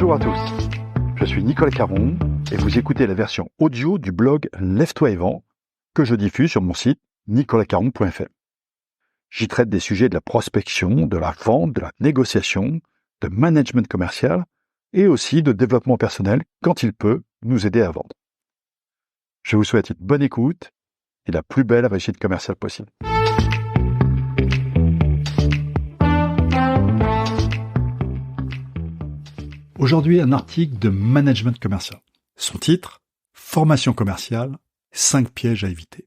Bonjour à tous, je suis Nicolas Caron et vous écoutez la version audio du blog Lève-toi et vends que je diffuse sur mon site nicolascaron.fr. J'y traite des sujets de la prospection, de la vente, de la négociation, de management commercial et aussi de développement personnel quand il peut nous aider à vendre. Je vous souhaite une bonne écoute et la plus belle réussite commerciale possible. Aujourd'hui, un article de management commercial. Son titre, Formation commerciale, 5 pièges à éviter.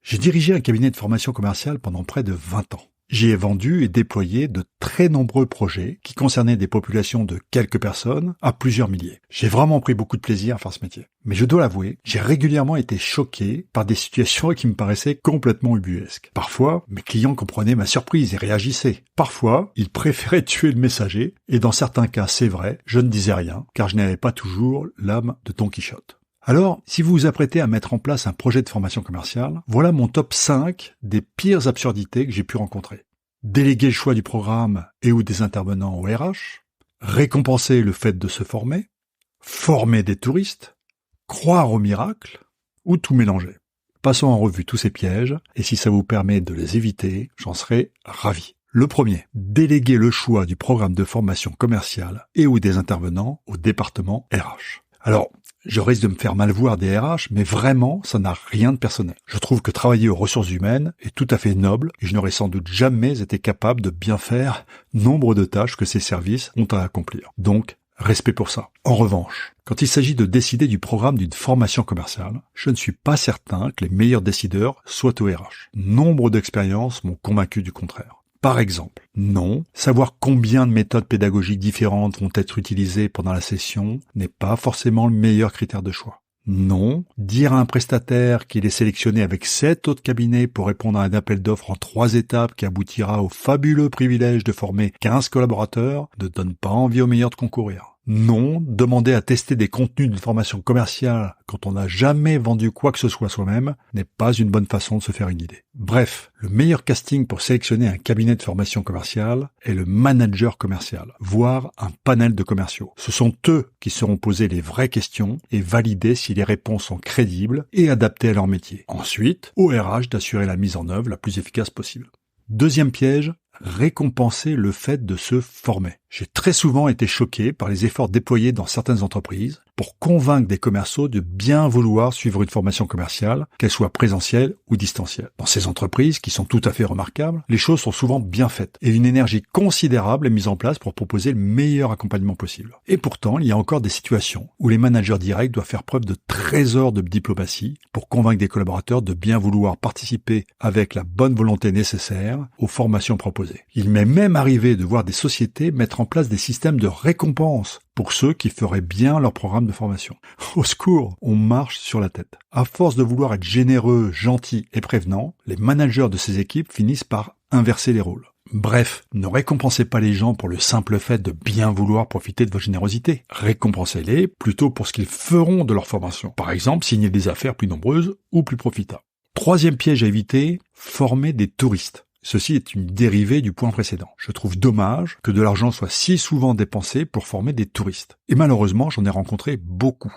J'ai dirigé un cabinet de formation commerciale pendant près de 20 ans. J'y ai vendu et déployé de très nombreux projets qui concernaient des populations de quelques personnes à plusieurs milliers. J'ai vraiment pris beaucoup de plaisir à faire ce métier. Mais je dois l'avouer, j'ai régulièrement été choqué par des situations qui me paraissaient complètement ubuesques. Parfois, mes clients comprenaient ma surprise et réagissaient. Parfois, ils préféraient tuer le messager, et dans certains cas, c'est vrai, je ne disais rien, car je n'avais pas toujours l'âme de Don Quichotte. Alors, si vous vous apprêtez à mettre en place un projet de formation commerciale, voilà mon top 5 des pires absurdités que j'ai pu rencontrer. Déléguer le choix du programme et ou des intervenants au RH, récompenser le fait de se former des touristes, croire au miracle, ou tout mélanger. Passons en revue tous ces pièges, et si ça vous permet de les éviter, j'en serai ravi. Le premier, déléguer le choix du programme de formation commerciale et ou des intervenants au département RH. Alors, je risque de me faire mal voir des RH, mais vraiment, ça n'a rien de personnel. Je trouve que travailler aux ressources humaines est tout à fait noble et je n'aurais sans doute jamais été capable de bien faire nombre de tâches que ces services ont à accomplir. Donc, respect pour ça. En revanche, quand il s'agit de décider du programme d'une formation commerciale, je ne suis pas certain que les meilleurs décideurs soient au RH. Nombre d'expériences m'ont convaincu du contraire. Par exemple, non, savoir combien de méthodes pédagogiques différentes vont être utilisées pendant la session n'est pas forcément le meilleur critère de choix. Non, dire à un prestataire qu'il est sélectionné avec 7 autres cabinets pour répondre à un appel d'offres en 3 étapes qui aboutira au fabuleux privilège de former 15 collaborateurs ne donne pas envie aux meilleurs de concourir. Non, demander à tester des contenus d'une formation commerciale quand on n'a jamais vendu quoi que ce soit soi-même n'est pas une bonne façon de se faire une idée. Bref, le meilleur casting pour sélectionner un cabinet de formation commerciale est le manager commercial, voire un panel de commerciaux. Ce sont eux qui seront posés les vraies questions et valider si les réponses sont crédibles et adaptées à leur métier. Ensuite, au RH d'assurer la mise en œuvre la plus efficace possible. Deuxième piège, récompenser le fait de se former. J'ai très souvent été choqué par les efforts déployés dans certaines entreprises pour convaincre des commerciaux de bien vouloir suivre une formation commerciale, qu'elle soit présentielle ou distancielle. Dans ces entreprises, qui sont tout à fait remarquables, les choses sont souvent bien faites et une énergie considérable est mise en place pour proposer le meilleur accompagnement possible. Et pourtant, il y a encore des situations où les managers directs doivent faire preuve de trésor de diplomatie pour convaincre des collaborateurs de bien vouloir participer avec la bonne volonté nécessaire aux formations proposées. Il m'est même arrivé de voir des sociétés mettre en place des systèmes de récompense pour ceux qui feraient bien leur programme de formation. Au secours, on marche sur la tête. À force de vouloir être généreux, gentil et prévenant, les managers de ces équipes finissent par inverser les rôles. Bref, ne récompensez pas les gens pour le simple fait de bien vouloir profiter de votre générosité. Récompensez-les plutôt pour ce qu'ils feront de leur formation. Par exemple, signer des affaires plus nombreuses ou plus profitables. Troisième piège à éviter, former des touristes. Ceci est une dérivée du point précédent. Je trouve dommage que de l'argent soit si souvent dépensé pour former des touristes. Et malheureusement, j'en ai rencontré beaucoup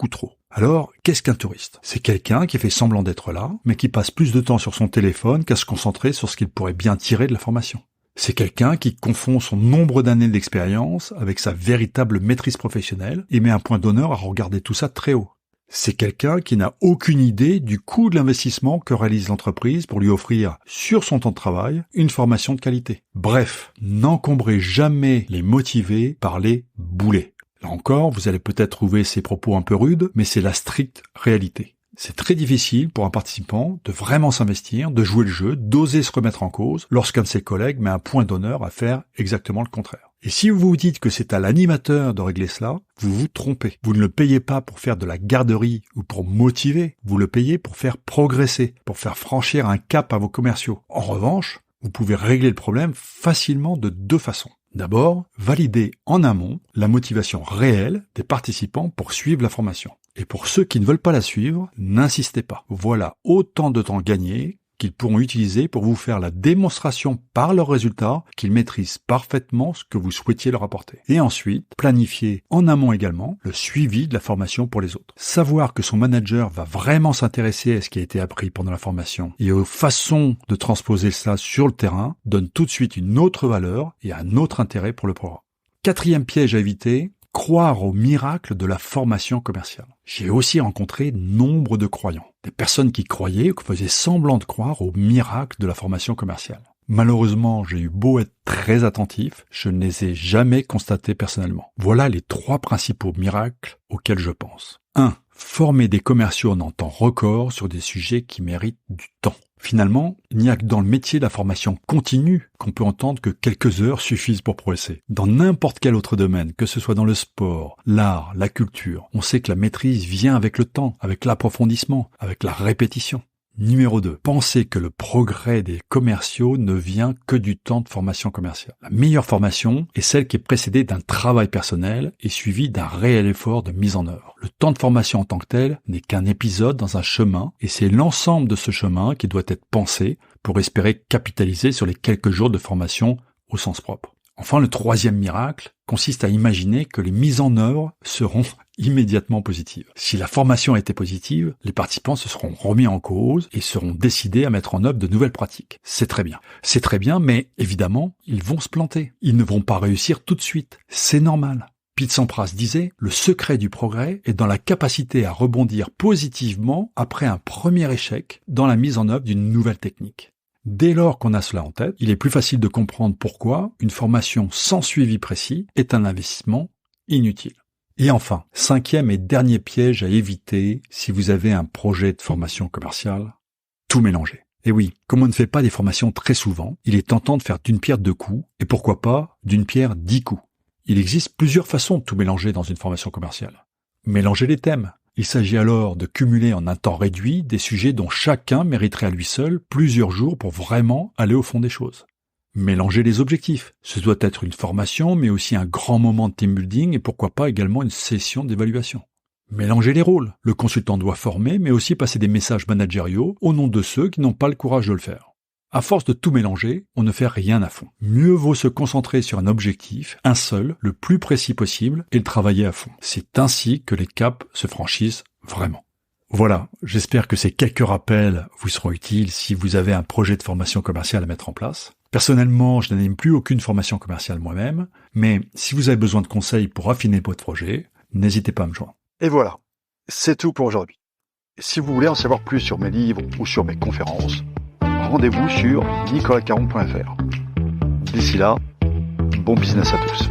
trop. Alors, qu'est-ce qu'un touriste ? C'est quelqu'un qui fait semblant d'être là, mais qui passe plus de temps sur son téléphone qu'à se concentrer sur ce qu'il pourrait bien tirer de la formation. C'est quelqu'un qui confond son nombre d'années d'expérience avec sa véritable maîtrise professionnelle et met un point d'honneur à regarder tout ça très haut. C'est quelqu'un qui n'a aucune idée du coût de l'investissement que réalise l'entreprise pour lui offrir, sur son temps de travail, une formation de qualité. Bref, n'encombrez jamais les motivés par les boulets. Là encore, vous allez peut-être trouver ces propos un peu rudes, mais c'est la stricte réalité. C'est très difficile pour un participant de vraiment s'investir, de jouer le jeu, d'oser se remettre en cause lorsqu'un de ses collègues met un point d'honneur à faire exactement le contraire. Et si vous vous dites que c'est à l'animateur de régler cela, vous vous trompez. Vous ne le payez pas pour faire de la garderie ou pour motiver, vous le payez pour faire progresser, pour faire franchir un cap à vos commerciaux. En revanche, vous pouvez régler le problème facilement de 2 façons. D'abord, valider en amont la motivation réelle des participants pour suivre la formation. Et pour ceux qui ne veulent pas la suivre, n'insistez pas. Voilà autant de temps gagné qu'ils pourront utiliser pour vous faire la démonstration par leurs résultats qu'ils maîtrisent parfaitement ce que vous souhaitiez leur apporter. Et ensuite, planifier en amont également le suivi de la formation pour les autres. Savoir que son manager va vraiment s'intéresser à ce qui a été appris pendant la formation et aux façons de transposer ça sur le terrain donne tout de suite une autre valeur et un autre intérêt pour le programme. 4e piège à éviter, croire au miracle de la formation commerciale. J'ai aussi rencontré nombre de croyants, des personnes qui croyaient ou qui faisaient semblant de croire au miracle de la formation commerciale. Malheureusement, j'ai eu beau être très attentif, je ne les ai jamais constatés personnellement. Voilà les 3 principaux miracles auxquels je pense. 1. Former des commerciaux en un temps record sur des sujets qui méritent du temps. Finalement, il n'y a que dans le métier de la formation continue qu'on peut entendre que quelques heures suffisent pour progresser. Dans n'importe quel autre domaine, que ce soit dans le sport, l'art, la culture, on sait que la maîtrise vient avec le temps, avec l'approfondissement, avec la répétition. Numéro 2. Pensez que le progrès des commerciaux ne vient que du temps de formation commerciale. La meilleure formation est celle qui est précédée d'un travail personnel et suivie d'un réel effort de mise en œuvre. Le temps de formation en tant que tel n'est qu'un épisode dans un chemin et c'est l'ensemble de ce chemin qui doit être pensé pour espérer capitaliser sur les quelques jours de formation au sens propre. Enfin, le 3e miracle consiste à imaginer que les mises en œuvre seront immédiatement positives. Si la formation a été positive, les participants se seront remis en cause et seront décidés à mettre en œuvre de nouvelles pratiques. C'est très bien. C'est très bien, mais évidemment, ils vont se planter. Ils ne vont pas réussir tout de suite. C'est normal. Pete Sampras disait « Le secret du progrès est dans la capacité à rebondir positivement après un premier échec dans la mise en œuvre d'une nouvelle technique. » Dès lors qu'on a cela en tête, il est plus facile de comprendre pourquoi une formation sans suivi précis est un investissement inutile. Et enfin, 5e et dernier piège à éviter si vous avez un projet de formation commerciale, tout mélanger. Et oui, comme on ne fait pas des formations très souvent, il est tentant de faire d'une pierre 2 coups, et pourquoi pas d'une pierre 10 coups. Il existe plusieurs façons de tout mélanger dans une formation commerciale. Mélanger les thèmes. Il s'agit alors de cumuler en un temps réduit des sujets dont chacun mériterait à lui seul plusieurs jours pour vraiment aller au fond des choses. Mélanger les objectifs. Ce doit être une formation, mais aussi un grand moment de team building et pourquoi pas également une session d'évaluation. Mélanger les rôles. Le consultant doit former, mais aussi passer des messages managériaux au nom de ceux qui n'ont pas le courage de le faire. À force de tout mélanger, on ne fait rien à fond. Mieux vaut se concentrer sur un objectif, un seul, le plus précis possible, et le travailler à fond. C'est ainsi que les caps se franchissent vraiment. Voilà, j'espère que ces quelques rappels vous seront utiles si vous avez un projet de formation commerciale à mettre en place. Personnellement, je n'anime plus aucune formation commerciale moi-même, mais si vous avez besoin de conseils pour affiner votre projet, n'hésitez pas à me joindre. Et voilà, c'est tout pour aujourd'hui. Si vous voulez en savoir plus sur mes livres ou sur mes conférences, rendez-vous sur nicolascaron.fr. D'ici là, bon business à tous.